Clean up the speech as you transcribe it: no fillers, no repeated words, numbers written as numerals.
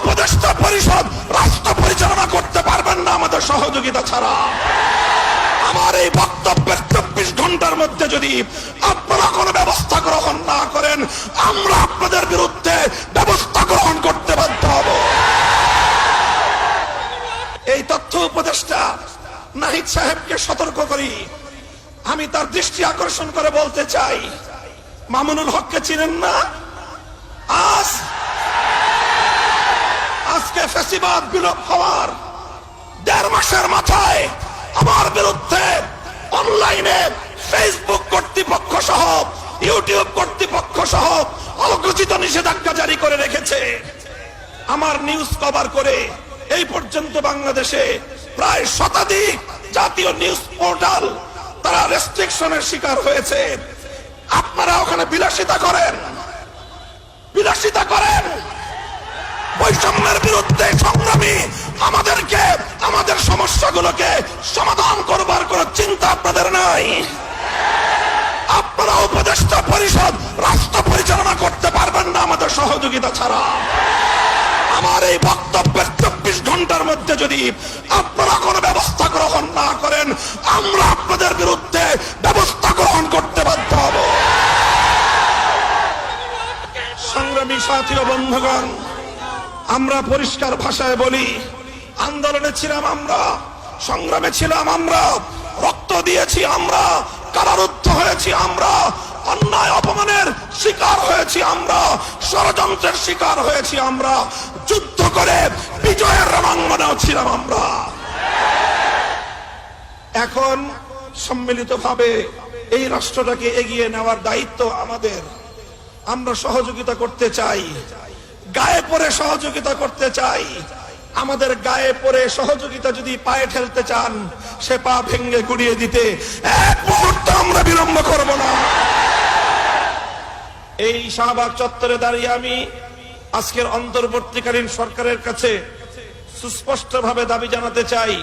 উপদেষ্টা পরিষদ রাষ্ট্র পরিচালনা করতে পারবেন না আমাদের সহযোগিতা ছাড়া। আমার এই বক্তব্যের 24 ঘন্টার মধ্যে যদি আপনারা কোনো ব্যবস্থা গ্রহণ না করেন, আমরা আপনাদের বিরুদ্ধে ব্যবস্থা গ্রহণ করতে বাধ্য হব। এই তথ্য উপদেষ্টা নাহিদ সাহেবকে সতর্ক করি, আমি তার দৃষ্টি আকর্ষণ করে বলতে চাই, মামুনুল হককে চিনেন না? আজকে ফ্যাসিবাদ বিলোপ হওয়ার 1.5 মাসের মাথায় আমার বিরুদ্ধে অনলাইনে ফেসবুক কর্তৃপক্ষ সহ ইউটিউব কর্তৃপক্ষ সহ অঘোষিত নিষেধাজ্ঞা জারি করে রেখেছে। আমার নিউজ কভার করে এই পর্যন্ত বাংলাদেশে প্রায় শতাধিক জাতীয় নিউজ পোর্টাল তারা রেস্ট্রিকশনের শিকার হয়েছে। আপনারা ওখানে বিলাসিতা করেন, বৈষম্যের বিরুদ্ধে সংগ্রামী আমাদেরকে আমাদের সমস্যাগুলোকে সমাধান করবার কোন চিন্তা আপনাদের নাই। আপনারা উপদেষ্টা পরিষদ রাষ্ট্র পরিচালনা করতে পারবেন না আমাদের সহযোগিতা ছাড়া। আমার এই বক্তব্যের 24 ঘন্টার মধ্যে যদি আপনারা কোনো ব্যবস্থা গ্রহণ না করেন, আমরা আপনাদের বিরুদ্ধে ব্যবস্থা গ্রহণ করতে বাধ্য হব। সংগ্রামী সাথী ও বন্ধুগণ, আমরা পরিষ্কার ভাষায় বলি, আন্দোলনে ছিলাম আমরা, সংগ্রামে ছিলাম আমরা, রক্ত দিয়েছি আমরা, কারারুদ্ধ হয়েছি আমরা, অন্যায় অপমানের শিকার হয়েছি আমরা, ষড়যন্ত্রের শিকার হয়েছি আমরা, যুদ্ধ করে বিজয়ের রণাঙ্গনেও ছিলাম আমরা। এখন সম্মিলিতভাবে এই রাষ্ট্রটাকে এগিয়ে নেওয়ার দায়িত্ব আমাদের। আমরা সহযোগিতা করতে চাই, গায়ে পড়ে সহযোগিতা করতে চাই। আমাদের গায়ে পড়ে সহযোগিতা যদি পায়ে ঠেলতে চান, সে পা ভেঙে গুড়িয়ে দিতে এক মুহূর্ত আমরা বিলম্ব করব না। এই শাহবাগ চত্বরে দাঁড়িয়ে আমি আজকের অন্তর্বর্তীকালীন সরকারের কাছে সুস্পষ্টভাবে দাবি জানাতে চাই,